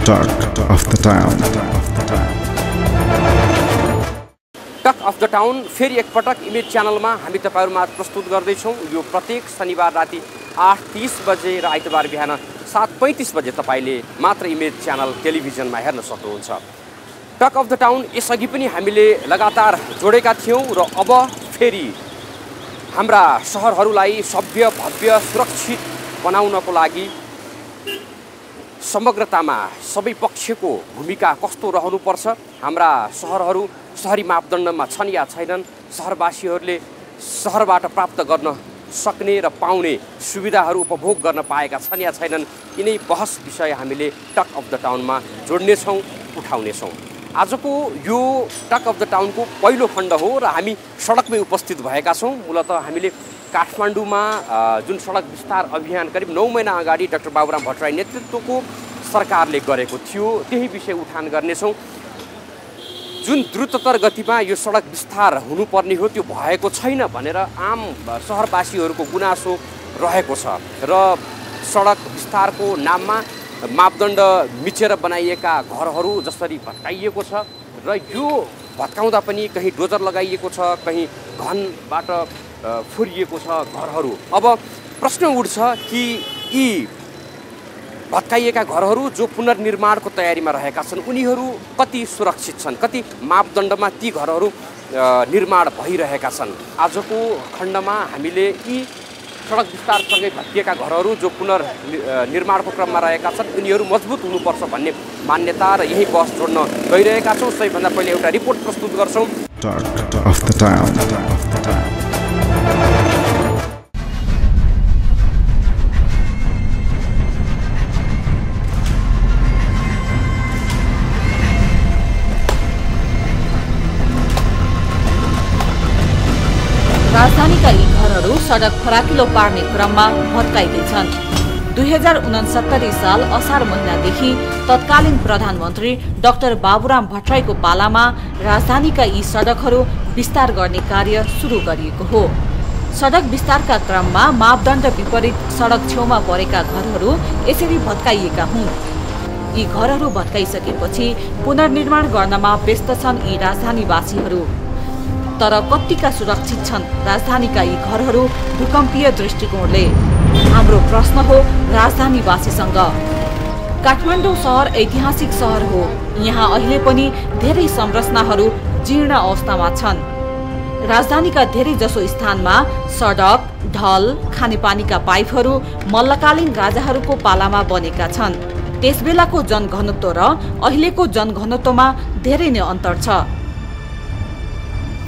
Talk of the Town. Talk of the town फेरि एकपटक image च्यानलमा हामी तपाईहरुमा प्रस्तुत गर्दैछौं। यो प्रत्येक शनिबार राति 8:30 बजे र आइतबार बिहान 7:35 बजे तपाईले मात्र इमेज च्यानल टेलिभिजनमा हेर्न सक्नुहुन्छ। टक अफ द टाउन यसअघि पनि हामीले लगातार जोडेका थियौं र अब फेरि हाम्रा शहरहरूलाई सभ्य भव्य सुरक्षित बनाउनको लागि समग्रतामा सबै पक्षको भूमिका कस्तो रहनुपर्छ, हाम्रा शहरहरू शहरी मापदण्डमा छन् या छैनन्, शहरवासीहरूले शहरबाट प्राप्त गर्न सक्ने र पाउने सुविधाहरू उपभोग गर्न पाएका छन् या छैनन्, यिनै बहस विषय हामीले टक अफ द टाउनमा जोड्नेछौँ, उठाउनेछौँ। आजको यो टक अफ द टाउनको पहिलो खण्ड हो र हामी सडकमै उपस्थित भएका छौँ। मूलतः हामीले काठमाडौँमा जुन सडक विस्तार अभियान करिब 9 महिना अगाडि डाक्टर बाबुराम भट्टराई नेतृत्वको सरकारले गरेको थियो, त्यही विषय उठान गर्नेछौँ। जुन द्रुततर गतिमा यो सडक विस्तार हुनुपर्ने हो त्यो भएको छैन भनेर आम शहरवासीहरूको गुनासो रहेको छ र सडक विस्तारको नाममा मापदण्ड मिचेर बनाइएका घरहरू जसरी भत्काइएको छ र यो भत्काउँदा पनि कहीँ डोजर लगाइएको छ, कहीँ घनबाट फोरिएको छ घरहरू। अब प्रश्न उठ्छ कि यी भत्काइएका घरहरू जो पुनर्निर्माणको तयारीमा रहेका छन् उनीहरू कति सुरक्षित छन्, कति मापदण्डमा ती घरहरू निर्माण भइरहेका छन्। आजको खण्डमा हामीले यी सडक विस्तारसँगै भत्किएका घरहरू जो पुनर्निर्माणको क्रममा रहेका छन् उनीहरू मजबुत हुनुपर्छ भन्ने मान्यता र यही बहस जोड्न गइरहेका छौँ। सबैभन्दा पहिले एउटा रिपोर्ट प्रस्तुत गर्छौँ। Talk of the Town. राजधानीका यी घरहरू सडक फराकिलो पार्ने क्रममा भत्काइँदैछन्। 2069 साल असार महिनादेखि तत्कालीन प्रधानमन्त्री डाक्टर बाबुराम भट्टराईको पालामा राजधानीका यी सडकहरू विस्तार गर्ने कार्य सुरु गरिएको हो। सडक विस्तारका क्रममा मापदण्ड विपरीत सडक छेउमा परेका घरहरू यसरी भत्काइएका हुन्। यी घरहरू भत्काइसकेपछि पुनर्निर्माण गर्नमा व्यस्त छन् यी राजधानीवासीहरू। तर कतिका सुरक्षित छन् राजधानीका यी घरहरू भूकम्पीय दृष्टिकोणले? हाम्रो प्रश्न हो राजधानीवासीसँग। काठमाडौँ शहर ऐतिहासिक शहर हो। यहाँ अहिले पनि धेरै संरचनाहरू जीर्ण अवस्थामा छन्। राजधानीका धेरै जसो स्थानमा सडक, ढल, खानेपानीका पाइपहरू मल्लकालीन राजाहरूको पालामा बनेका छन्। त्यसबेलाको जनघनत्व र अहिलेको जनघनत्वमा धेरै नै अन्तर छ।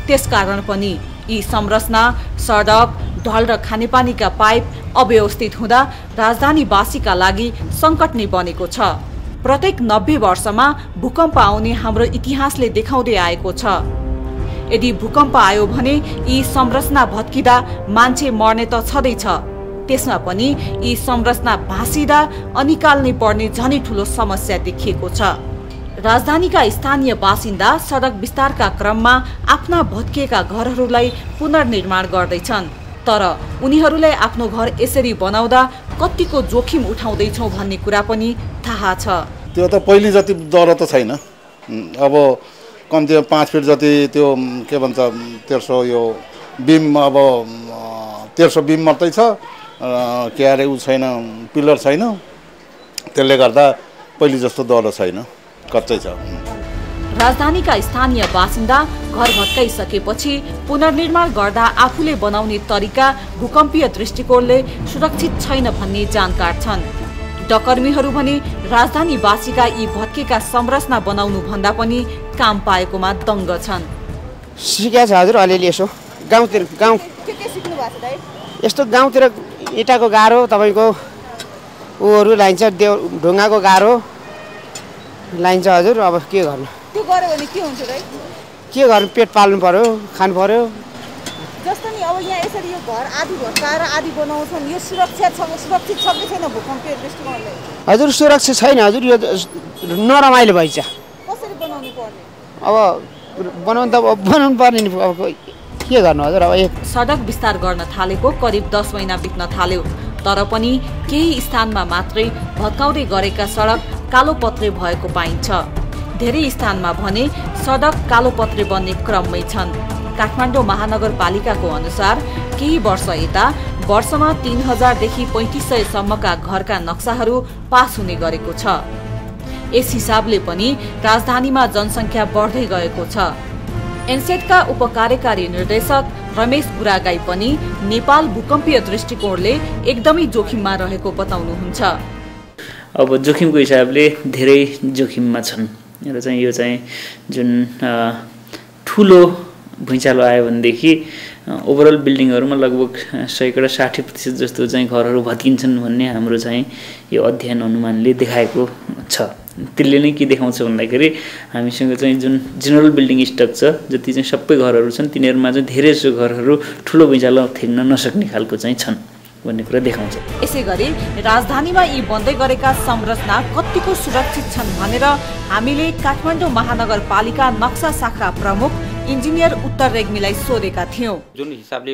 त्यसकारण पनि यी संरचना, सडक, ढल र खानेपानीका पाइप अव्यवस्थित हुँदा राजधानीवासीका लागि सङ्कट नै बनेको छ। प्रत्येक 90 वर्षमा भूकम्प आउने हाम्रो इतिहासले देखाउँदै आएको छ। यदि भूकम्प आयो भने यी संरचना भत्किँदा मान्छे मर्ने त छँदैछ, त्यसमा पनि यी संरचना भाँसिँदा अनिकाल्नै पर्ने झनै ठुलो समस्या देखिएको छ। राजधानीका स्थानीय बासिन्दा सडक विस्तारका क्रममा आफ्ना भत्किएका घरहरूलाई पुनर्निर्माण गर्दैछन्। तर उनीहरूले आफ्नो घर यसरी बनाउँदा कतिको जोखिम उठाउँदैछौँ भन्ने कुरा पनि थाहा छ। त्यो त पहिले जति डर त छैन। अब कम्ती 5 फिट जति त्यो के भन्छ तेर्सो यो बिम, अब तेर्सो बिम मात्रै छ, के अरे उ छैन, पिलर छैन। त्यसले गर्दा पहिले जस्तो डर छैन, कच्चै छ। राजधानीका स्थानीय बासिन्दा घर भत्काइसकेपछि पुनर्निर्माण गर्दा आफूले बनाउने तरिका भूकम्पीय दृष्टिकोणले सुरक्षित छैन भन्ने जानकार छन्। डकर्मीहरू भने राजधानीवासीका यी भत्केका संरचना बनाउनु भन्दा पनि काम पाएकोमा दङ्ग छन्। सिकेको छ हजुर, अलिअलि यसो गाउँतिर के सिक्नु भएको छ दाइ? यस्तो गाउँतिर इँटाको गाह्रो, तपाईँको ऊहरू लाइन्छ, ढुङ्गाको गाह्रो लाइन्छ हजुर। अब के गर्नु? त्यो गर्यो भने के हुन्छ दाइ? के गर्नु, पेट पाल्नु पर्यो, खानु पर्यो। जस्तो नि अब यहाँ यसरी यो घर आधी भत्काएर आधी बनाउँछन्, यो सुरक्षित छ कि छैन भूकम्पीय दृष्टिकोणले? हजुर सुरक्षित छैन हजुर, यो नरमाइलो भइछ। कसरी बनाउनु पर्ने? अब बनाउनु पर्ने नि, अब के गर्नु हजुर। अब सडक विस्तार गर्न थालेको करिब 10 महिना बित्न थाल्यो, तर पनि केही स्थानमा मात्रै भत्काउँदै गरेका सडक कालोपत्रे भएको पाइन्छ। धेरै स्थानमा भने सडक कालोपत्रे बन्ने क्रममै छन्। काठमाडौँ महानगरपालिकाको अनुसार केही वर्ष यता वर्षमा 3000 देखि 3500 सम्मका घरका नक्साहरू पास हुने गरेको छ। यस हिसाबले पनि राजधानीमा जनसङ्ख्या बढ्दै गएको छ। एनसेटका उपकार्यकारी निर्देशक रमेश गुरागाई पनि नेपाल भूकम्पीय दृष्टिकोणले एकदमै जोखिममा रहेको बताउनुहुन्छ। अब जोखिमको हिसाबले धेरै जोखिममा छन् र चाहिँ यो चाहिँ जुन ठुलो भुइँचालो आयो भनेदेखि ओभरअल बिल्डिङहरूमा लगभग 60% जस्तो चाहिँ घरहरू भत्किन्छन् भन्ने हाम्रो चाहिँ यो अध्ययन अनुमानले देखाएको छ। त्यसले नै के देखाउँछ भन्दाखेरि हामीसँग चाहिँ जुन जेनरल बिल्डिङ स्टक छ, जति चाहिँ सबै घरहरू छन् तिनीहरूमा चाहिँ धेरै जसो घरहरू ठुलो भुइँचालो थेग्न नसक्ने खालको चाहिँ छन् भन्ने कुरा देखाउँछ। यसैगरी राजधानीमा यी बन्दै गरेका संरचना कतिको सुरक्षित छन् भनेर हामीले काठमाडौँ महानगरपालिका नक्सा शाखा प्रमुख इन्जिनियर उत्तर रेग्मीलाई सोधेका थियौं। जुन हिसाबले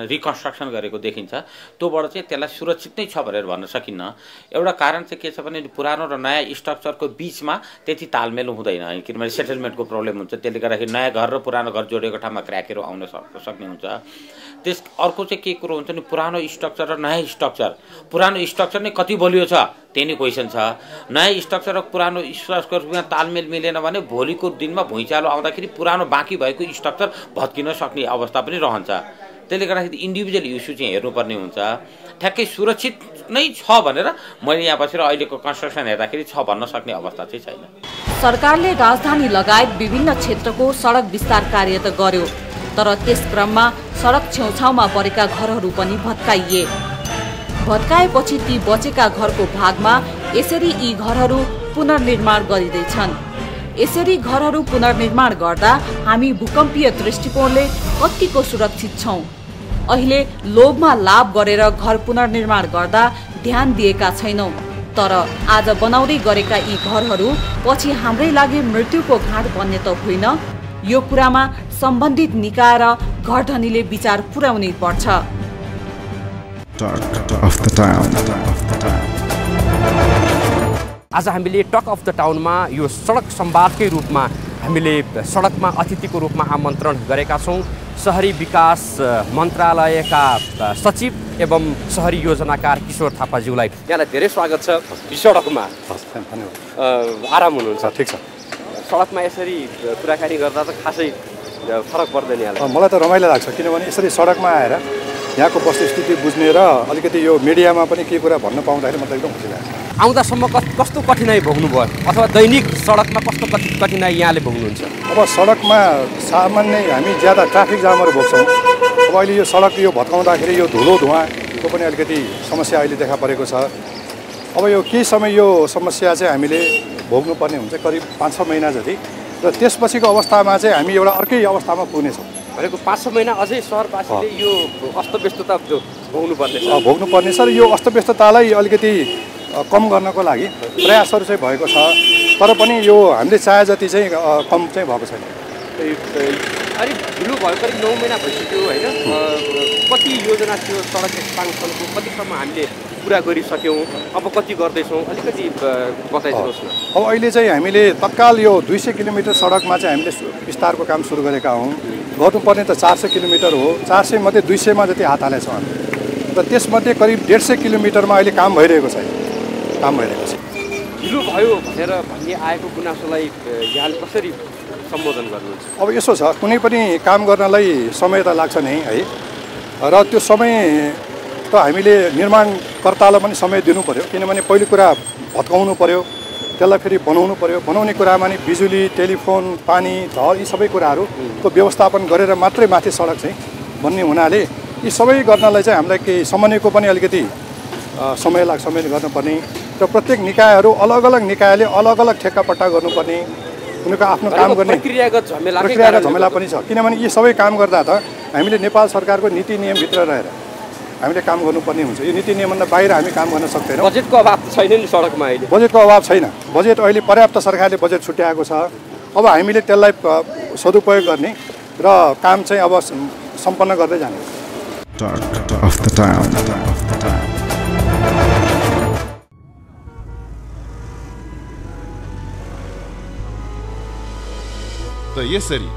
रिकन्स्ट्रक्सन गरेको देखिन्छ त्योबाट चाहिँ त्यसलाई सुरक्षित नै छ भनेर भन्न सकिन्न। एउटा कारण चाहिँ के छ भने पुरानो र नयाँ स्ट्रक्चरको बीचमा त्यति तालमेल हुँदैन, किनभने सेटलमेन्टको प्रब्लम हुन्छ। त्यसले गर्दाखेरि नयाँ घर र पुरानो घर जोडेको ठाउँमा क्र्याकहरू आउन सक्ने हुन्छ। अर्को चाहिँ के कुरो हुन्छ भने पुरानो स्ट्रक्चर र नयाँ स्ट्रक्चर, पुरानो स्ट्रक्चर नै कति बलियो छ त्यही नै क्वेसन छ। नयाँ स्ट्रक्चर र पुरानो स्ट्रक्चरमा तालमेल मिलेन भने भोलिको दिनमा भुइँचालो आउँदाखेरि पुरानो बाँकी भएको स्ट्रक्चर भत्किन सक्ने अवस्था पनि रहन्छ। त्यसले गर्दाखेरि इन्डिभिजुअल इस्यु चाहिँ हेर्नुपर्ने हुन्छ। ठ्याक्कै सुरक्षित नै छ भनेर मैले यहाँ बसेर अहिलेको कन्स्ट्रक्सन हेर्दाखेरि छ भन्न सक्ने अवस्था चाहिँ छैन। सरकारले राजधानी लगायत विभिन्न क्षेत्रको सडक विस्तार कार्य त गर्यो, तर त्यस क्रममा सडक छेउछाउमा परेका घरहरू पनि भत्काइए। भत्काएपछि ती बचेका घरको भागमा यसरी यी घरहरू पुनर्निर्माण गरिँदैछन्। यसरी घरहरू पुनर्निर्माण गर्दा हामी भूकम्पीय दृष्टिकोणले कतिको सुरक्षित छौं? अहिले लोभमा लाभ गरेर घर पुनर्निर्माण गर्दा ध्यान दिएका छैनौं, तर आज बनाउँदै गरेका यी घरहरू पछि हाम्रै लागि मृत्युको घाट बन्ने त होइन? यो कुरामा सम्बन्धित निकाय र घरधनीले विचार पुर्याउनै पर्छ। आज हामीले टक अफ द टाउनमा यो सडक संवादकै रूपमा हामीले सडकमा अतिथिको रूपमा आमन्त्रण गरेका छौँ शहरी विकास मन्त्रालयका सचिव एवं शहरी योजनाकार किशोर थापाज्यूलाई। यहाँलाई धेरै स्वागत छ। सडकमा आराम हुनुहुन्छ? ठिक छ। सडकमा यसरी कुराकानी गर्दा त खासै फरक पर्दैन यहाँलाई? मलाई त रमाइलो लाग्छ, किनभने यसरी सडकमा आएर यहाँको वस्तुस्थिति बुझ्ने र अलिकति यो मिडियामा पनि के कुरा भन्न पाउँदाखेरि मलाई एकदम खुसी लाग्छ। आउँदासम्म कस्तो कठिनाइ भोग्नुभयो अथवा दैनिक सडकमा कस्तो कठिनाइ यहाँले भोग्नुहुन्छ? अब सडकमा सामान्य हामी ज्यादा ट्राफिक जामहरू भोग्छौँ। अब अहिले यो सडक यो भत्काउँदाखेरि यो धुलो धुवाँको पनि अलिकति समस्या अहिले देखा परेको छ। अब यो केही समय यो समस्या चाहिँ हामीले भोग्नुपर्ने हुन्छ, करिब 5-6 महिना जति, र त्यसपछिको अवस्थामा चाहिँ हामी एउटा अर्कै अवस्थामा पुग्नेछौँ। भनेको 5-6 महिना अझै सहरवासीले यो अस्तव्यस्तता भोग्नुपर्ने छ र यो अस्तव्यस्ततालाई अलिकति कम गर्नको लागि प्रयासहरू चाहिँ भएको छ, तर पनि यो हामीले चाहे जति चाहिँ कम चाहिँ भएको छैन। अलिक ढिलो भयो, करिब 9 महिना भइसक्यो होइन? कति योजना थियो सडक एक्सपान्सनको, कतिसम्म हामीले पुरा गरिसक्यौँ, अब कति गर्दैछौँ, अलिकति बताइदिनुहोस् न। अब अहिले चाहिँ हामीले तत्काल यो 200 किलोमिटर सडकमा चाहिँ हामीले विस्तारको काम सुरु गरेका हौँ। गर्नुपर्ने त 400 किलोमिटर हो, 400 मध्ये 200 मा जति हात हालेछौँ हामी, र त्यसमध्ये करिब 150 किलोमिटरमा अहिले काम भइरहेको छ। ढिलो भयो भनेर भन्ने आएको गुनासोलाई यहाँले कसरी सम्बोधन गर्नुहुन्छ? अब यसो छ, कुनै पनि काम गर्नलाई समय त लाग्छ नै है, र त्यो समय त हामीले निर्माणकर्तालाई पनि समय दिनु पर्यो, किनभने पहिलो कुरा भत्काउनु पर्यो, त्यसलाई फेरि बनाउनु पर्यो। बनाउने कुरामा नि बिजुली, टेलिफोन, पानी, घर यी सबै कुराहरूको व्यवस्थापन गरेर मात्रै माथि सडक चाहिँ बन्ने हुनाले यी सबै गर्नलाई चाहिँ हामीलाई केही समन्वयको पनि अलिकति समय गर्नुपर्ने, र प्रत्येक निकायहरू अलग अलग निकायले अलग अलग ठेक्कापट्टा गर्नुपर्ने, उनीहरूको आफ्नो काम गर्ने प्रक्रियागत झमेला पनि छ। किनभने यी सबै काम गर्दा त हामीले नेपाल सरकारको नीति नियमभित्र रहेर हामीले काम गर्नुपर्ने हुन्छ। यो नीति नियमभन्दा बाहिर हामी काम गर्न सक्दैनौँ। बजेटको अभाव छैन नि सडकमा? अहिले बजेटको अभाव छैन। बजेट अहिले पर्याप्त सरकारले बजेट छुट्याएको छ। अब हामीले त्यसलाई सदुपयोग गर्ने र काम चाहिँ अब सम्पन्न गर्दै जाने। त यसरी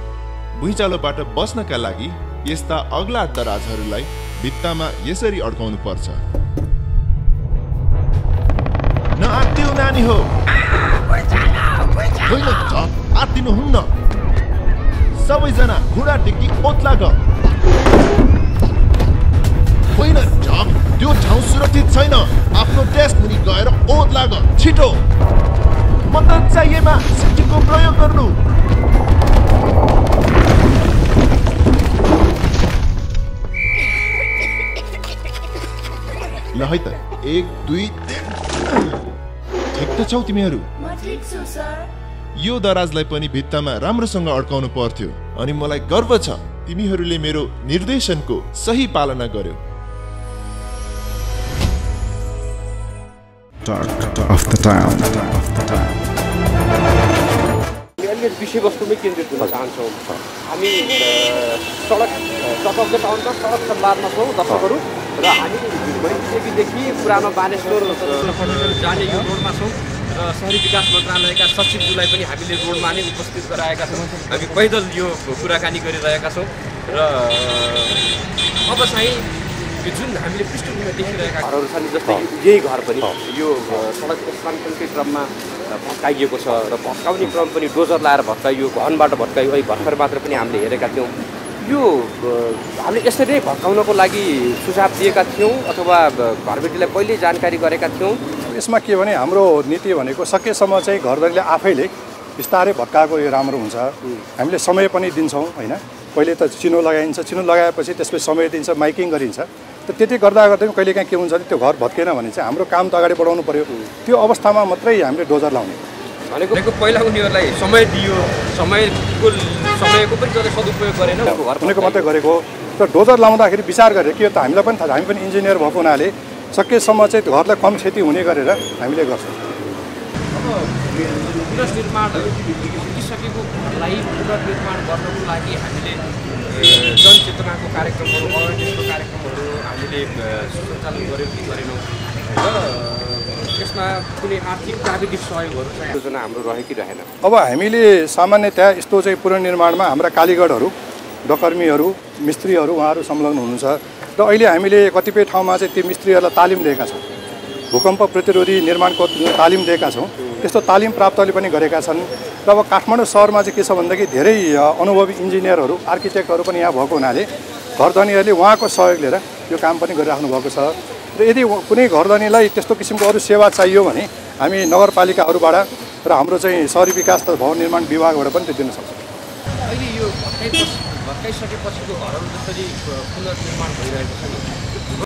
भुइँचालोबाट बस्नका लागि यस्ता अग्ला दराजहरूलाई भित्तामा यसरी अड्काउनु पर्छ। नआत्तिनु नानी हो, होइन आत्तिनुहुन्न। सबैजना घुँडा टेकी ओत्ला ग। होइन झक, त्यो ठाउँ सुरक्षित छैन। आफ्नो डेस्क मुनि गएर ओत्ला ग, छिटो। मद्दत चाहिएमा सिटीको प्रयोग गर्नु। ल है त, 1 2 3। ठिक त छौ तिमीहरू? यो दराजलाई पनि भित्तामा राम्रोसँग अड्काउनु पर्थ्यो अनि मलाई गर्व छ तिमीहरूले मेरो निर्देशनको सही पालना गर्यो। विषयवस्तुमै केन्द्रित हुन चाहन्छौँ। हामी सडक टक अफ द टाउनका सडक संवादमा छौँ दर्शकहरू, र हामी भइसकेदेखि पुरानो बानेश्वर जाने यो रोडमा छौँ र शहरी विकास मन्त्रालयका सचिवज्यूलाई पनि हामीले रोडमा नै उपस्थित गराएका छौँ। हामी पैदल यो कुराकानी गरिरहेका छौँ र अब चाहिँ जुन हामीले पृष्ठभूमिमा देखिरहेका घरहरू छन्, जस्तै यही घर पनि यो सडक स्थानान्तरणकै क्रममा भत्काइएको छ र भत्काउने क्रम पनि डोजर लाएर भत्काइयो, घनबाट भत्काइयो। अहिले भर्खर मात्र पनि हामीले हेरेका थियौँ। यो हामीले यसरी नै भत्काउनको लागि सुझाव दिएका थियौँ अथवा घरबेटीलाई पहिले जानकारी गरेका थियौँ। यसमा के भने हाम्रो नीति भनेको सकेसम्म चाहिँ घरधनीले आफैले बिस्तारै भत्काएको यो राम्रो हुन्छ। हामीले समय पनि दिन्छौँ, होइन? पहिले त चिनो लगाइन्छ, चिनो लगाएपछि त्यसपछि समय दिन्छ, माइकिङ गरिन्छ। त त्यति गर्दा गर्दै कहिलेकाहीँ के हुन्छ भने त्यो घर भत्केन भने चाहिँ हाम्रो काम त अगाडि बढाउनु पर्यो। त्यो अवस्थामा मात्रै हामीले डोजर लाउने भनेको पहिला उनीहरूलाई समय दियो, समयको पनि सदुपयोग गरेन, भनेको मात्रै गरेको। तर डोजर लाउँदाखेरि विचार गरेर के त हामीलाई पनि थाहा, हामी पनि इन्जिनियर भएको हुनाले सकेसम्म चाहिँ घरलाई कम क्षति हुने गरेर हामीले गर्छौँ। अब पुनर्निर्माण सकिसकेको घरलाई पुनर्निर्माण गर्नको लागि हामीले जनचेतनाको कार्यक्रमहरू, अवेरनेसको कार्यक्रमहरू हामीले सञ्चालन गऱ्यौँ कि गरेनौँ र यसमा कुनै आर्थिक प्राविधिक सहयोगहरू चाहिँ योजना हाम्रो रह्यो कि रहेन? अब हामीले सामान्यतया यस्तो चाहिँ पुनर्निर्माणमा हाम्रा कालीगढहरू, डकर्मीहरू, मिस्त्रीहरू उहाँहरू संलग्न हुनुहुन्छ र अहिले हामीले कतिपय ठाउँमा चाहिँ ती मिस्त्रीहरूलाई तालिम दिएका छौँ। भूकम्प प्रतिरोधी निर्माणको तालिम दिएका छौँ। त्यस्तो तालिम प्राप्तले पनि गरेका छन्। र अब काठमाडौँ शहरमा चाहिँ के छ भन्दाखेरि धेरै अनुभवी इन्जिनियरहरू, आर्किटेक्टहरू पनि यहाँ भएको हुनाले घरधनीहरूले उहाँको सहयोग लिएर यो काम पनि गरिराख्नु भएको छ। र यदि कुनै घरधनीलाई त्यस्तो किसिमको अरू सेवा चाहियो भने हामी नगरपालिकाहरूबाट र हाम्रो चाहिँ शहरी विकास तथा भवन निर्माण विभागबाट पनि त्यो दिन सक्छौँ। अहिले यो भत्काइसकेपछिको घरहरू जसरी पुनर्निर्माण भइरहेको छ नि,